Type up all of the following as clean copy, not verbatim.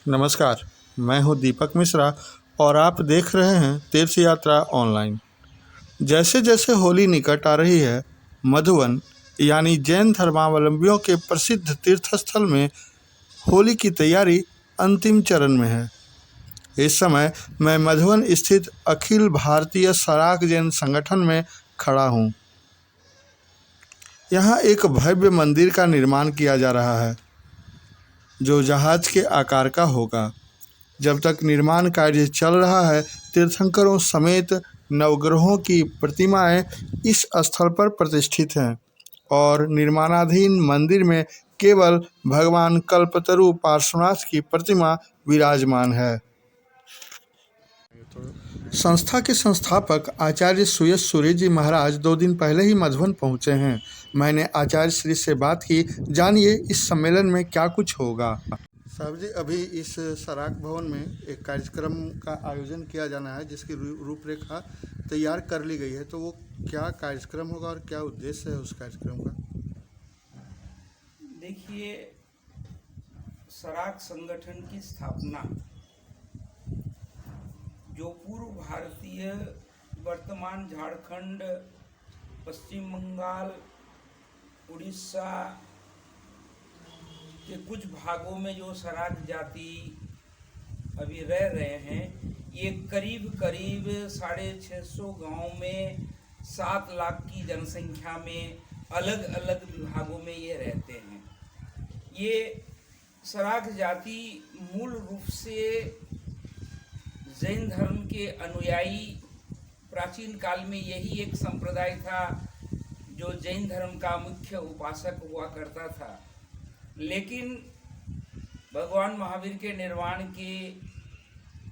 नमस्कार, मैं हूं दीपक मिश्रा और आप देख रहे हैं तीर्थ यात्रा ऑनलाइन। जैसे जैसे होली निकट आ रही है, मधुवन यानी जैन धर्मावलंबियों के प्रसिद्ध तीर्थस्थल में होली की तैयारी अंतिम चरण में है। इस समय मैं मधुवन स्थित अखिल भारतीय सराक जैन संगठन में खड़ा हूं। यहाँ एक भव्य मंदिर का निर्माण किया जा रहा है, जो जहाज के आकार का होगा। जब तक निर्माण कार्य चल रहा है, तीर्थंकरों समेत नवग्रहों की प्रतिमाएं इस स्थल पर प्रतिष्ठित हैं और निर्माणाधीन मंदिर में केवल भगवान कल्पतरु पार्श्वनाथ की प्रतिमा विराजमान है। संस्था के संस्थापक आचार्य सुयश सूर्य जी महाराज 2 दिन पहले ही मधुबन पहुंचे हैं। मैंने आचार्य श्री से बात की। जानिए इस सम्मेलन में क्या कुछ होगा। साहब जी, अभी इस सराक भवन में एक कार्यक्रम का आयोजन किया जाना है, जिसकी रूपरेखा तैयार कर ली गई है। तो वो क्या कार्यक्रम होगा और क्या उद्देश्य है उस कार्यक्रम का? देखिए, सराक संगठन की स्थापना जो पूर्व भारतीय, वर्तमान झारखंड, पश्चिम बंगाल, उड़ीसा के कुछ भागों में जो सराक जाति अभी रह रहे हैं, ये करीब करीब 650 गाँव में 7 लाख की जनसंख्या में अलग अलग विभागों में ये रहते हैं। ये सराक जाति मूल रूप से जैन धर्म के अनुयायी, प्राचीन काल में यही एक संप्रदाय था जो जैन धर्म का मुख्य उपासक हुआ करता था। लेकिन भगवान महावीर के निर्वाण के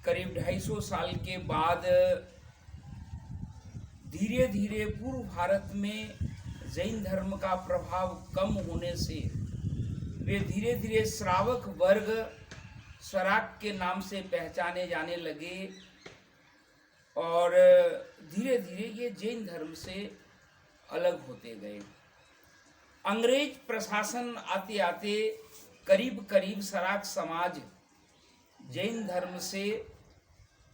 करीब 250 साल के बाद धीरे धीरे पूर्व भारत में जैन धर्म का प्रभाव कम होने से वे धीरे धीरे श्रावक वर्ग सराक के नाम से पहचाने जाने लगे और धीरे धीरे ये जैन धर्म से अलग होते गए। अंग्रेज प्रशासन आते आते करीब करीब सराक समाज जैन धर्म से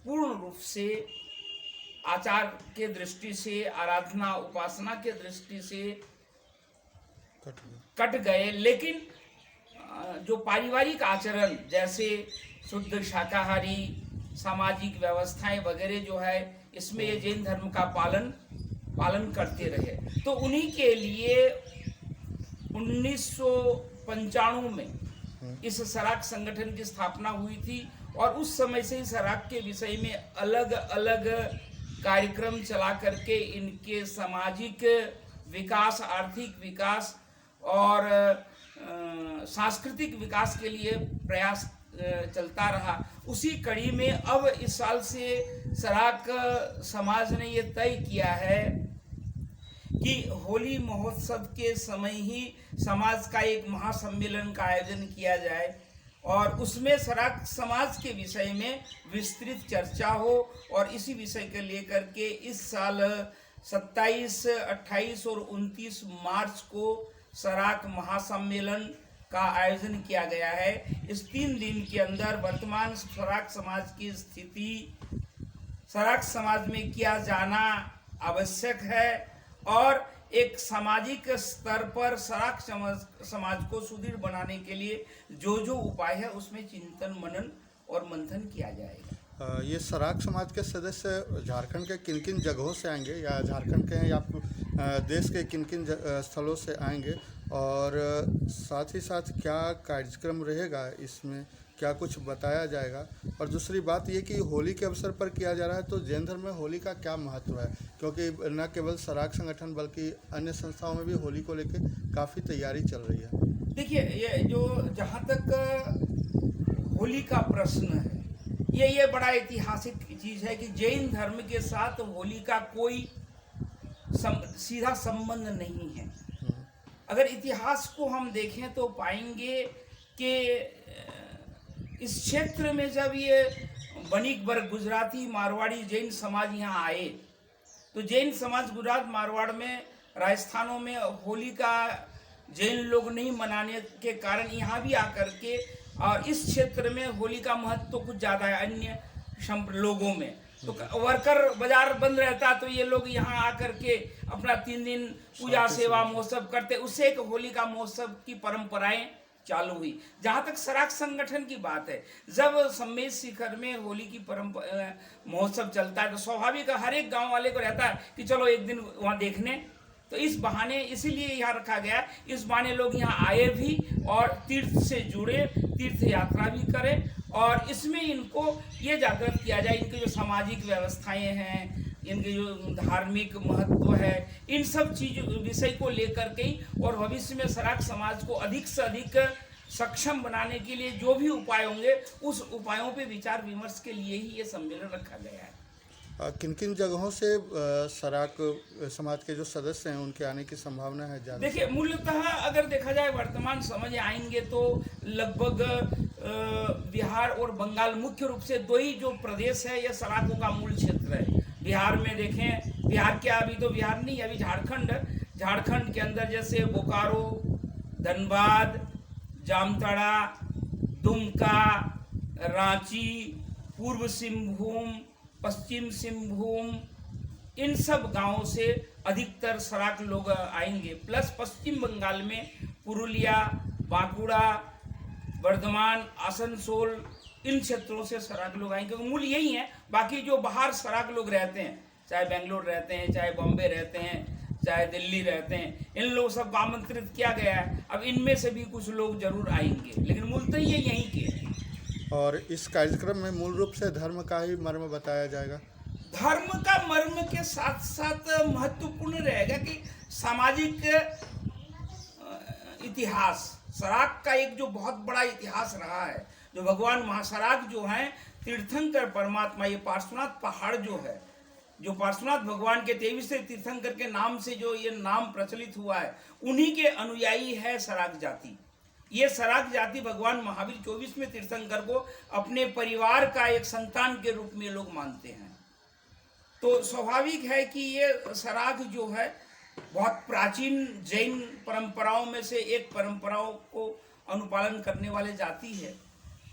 पूर्ण रूप से आचार के दृष्टि से, आराधना उपासना के दृष्टि से कट गए। लेकिन जो पारिवारिक आचरण जैसे शुद्ध शाकाहारी, सामाजिक व्यवस्थाएं वगैरह जो है, इसमें ये जैन धर्म का पालन करते रहे। तो उन्हीं के लिए 1995 में इस सराक संगठन की स्थापना हुई थी और उस समय से ही सराक के विषय में अलग अलग कार्यक्रम चला करके इनके सामाजिक विकास, आर्थिक विकास और सांस्कृतिक विकास के लिए प्रयास चलता रहा। उसी कड़ी में अब इस साल से सराक समाज ने ये तय किया है कि होली महोत्सव के समय ही समाज का एक महासम्मेलन का आयोजन किया जाए और उसमें सराक समाज के विषय में विस्तृत चर्चा हो। और इसी विषय को लेकर के इस साल 27, 28 और 29 मार्च को सराक महासम्मेलन का आयोजन किया गया है। इस 3 दिन के अंदर वर्तमान सराक समाज की स्थिति, सराक समाज में किया जाना आवश्यक है और एक सामाजिक स्तर पर सराक समाज को सुदृढ़ बनाने के लिए जो जो उपाय है उसमें चिंतन, मनन और मंथन किया जाएगा। ये सराक समाज के सदस्य झारखंड के किन किन जगहों से आएंगे, या झारखंड के हैं या देश के किन किन स्थलों से आएंगे, और साथ ही साथ क्या कार्यक्रम रहेगा, इसमें क्या कुछ बताया जाएगा? और दूसरी बात ये कि होली के अवसर पर किया जा रहा है, तो जैन धर्म में होली का क्या महत्व है? क्योंकि न केवल सराक संगठन बल्कि अन्य संस्थाओं में भी होली को लेकर काफ़ी तैयारी चल रही है। देखिए, ये जो जहाँ तक होली का प्रश्न है, ये बड़ा ऐतिहासिक चीज़ है कि जैन धर्म के साथ होली का कोई सीधा संबंध नहीं है। अगर इतिहास को हम देखें तो पाएंगे कि इस क्षेत्र में जब ये वणिक वर्ग, गुजराती, मारवाड़ी, जैन समाज यहाँ आए, तो जैन समाज गुजरात, मारवाड़ में, राजस्थानों में होली का जैन लोग नहीं मनाने के कारण यहाँ भी आकर के और इस क्षेत्र में होली का महत्व तो कुछ ज़्यादा है अन्य लोगों में। तो वर्कर बाजार बंद रहता तो ये लोग यहाँ आकर के अपना 3 दिन पूजा सेवा महोत्सव करते, उससे एक होली का महोत्सव की परंपराएं चालू हुई। जहाँ तक सराक संगठन की बात है, जब सम्मेद शिखर में होली की परंपरा महोत्सव चलता है तो स्वाभाविक हर एक गांव वाले को रहता है कि चलो एक दिन वहाँ देखने। तो इस बहाने इसीलिए यहाँ रखा गया, इस बहाने लोग यहाँ आए भी और तीर्थ से जुड़े, तीर्थ यात्रा भी करें और इसमें इनको ये जागृत किया जाए इनके जो सामाजिक व्यवस्थाएं हैं, इनके जो धार्मिक महत्व है, इन सब चीज़ विषय को लेकर के और भविष्य में सराक समाज को अधिक से अधिक सक्षम बनाने के लिए जो भी उपाय होंगे उस उपायों पे विचार विमर्श के लिए ही ये सम्मेलन रखा गया है। किन किन जगहों से सराक समाज के जो सदस्य हैं उनके आने की संभावना है ज़्यादा? देखिए, मूलतः अगर देखा जाए वर्तमान समय आएंगे तो लगभग बिहार और बंगाल मुख्य रूप से 2 ही जो प्रदेश है ये सराकों का मूल क्षेत्र है। बिहार में देखें, बिहार क्या अभी तो बिहार नहीं, अभी झारखंड के अंदर जैसे बोकारो, धनबाद, जामताड़ा, दुमका, रांची, पूर्व सिंहभूम, पश्चिम सिंहभूम, इन सब गांवों से अधिकतर सराक लोग आएंगे। प्लस पश्चिम बंगाल में पुरुलिया, बांकुड़ा, बर्धमान, आसनसोल, इन क्षेत्रों से सराक लोग आएंगे क्योंकि मूल यही है। बाकी जो बाहर सराक लोग रहते हैं, चाहे बेंगलोर रहते हैं, चाहे बॉम्बे रहते हैं, चाहे दिल्ली रहते हैं, इन लोग सब आमंत्रित किया गया है। अब इनमें से भी कुछ लोग जरूर आएंगे, लेकिन मूलतः ये यहीं के हैं। और इस कार्यक्रम में मूल रूप से धर्म का ही मर्म बताया जाएगा। धर्म का मर्म के साथ साथ महत्वपूर्ण रहेगा कि सामाजिक इतिहास, सराक का एक जो बहुत बड़ा इतिहास रहा है, जो भगवान महासराक जो हैं तीर्थंकर परमात्मा, ये पार्श्वनाथ पहाड़ जो है, जो पार्श्वनाथ भगवान के 23 तीर्थंकर के नाम से जो ये नाम प्रचलित हुआ है, उन्हीं के अनुयायी है सराक जाति। ये सराक जाति भगवान महावीर 24वें तीर्थंकर को अपने परिवार का एक संतान के रूप में लोग मानते हैं। तो स्वाभाविक है कि ये सराक जो है बहुत प्राचीन जैन परंपराओं में से एक परंपराओं को अनुपालन करने वाले जाति है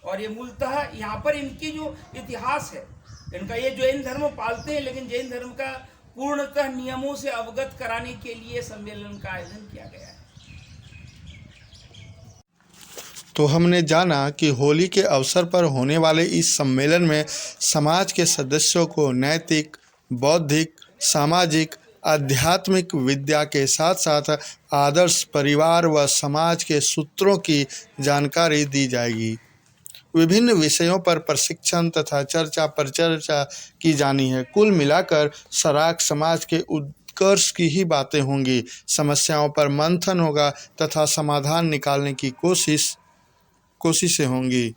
और ये मूलतः यहाँ पर इनकी जो इतिहास है, इनका ये जैन धर्म पालते हैं, लेकिन जैन धर्म का पूर्णतः नियमों से अवगत कराने के लिए सम्मेलन का आयोजन किया गया है। तो हमने जाना कि होली के अवसर पर होने वाले इस सम्मेलन में समाज के सदस्यों को नैतिक, बौद्धिक, सामाजिक, आध्यात्मिक विद्या के साथ साथ आदर्श परिवार व समाज के सूत्रों की जानकारी दी जाएगी। विभिन्न विषयों पर प्रशिक्षण तथा चर्चा परिचर्चा की जानी है। कुल मिलाकर सराक समाज के उत्कर्ष की ही बातें होंगी। समस्याओं पर मंथन होगा तथा समाधान निकालने की कोशिशें होंगी।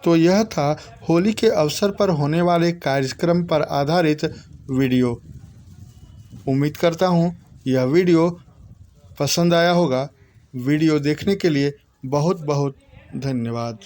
तो यह था होली के अवसर पर होने वाले कार्यक्रम पर आधारित वीडियो। उम्मीद करता हूँ यह वीडियो पसंद आया होगा। वीडियो देखने के लिए बहुत बहुत धन्यवाद।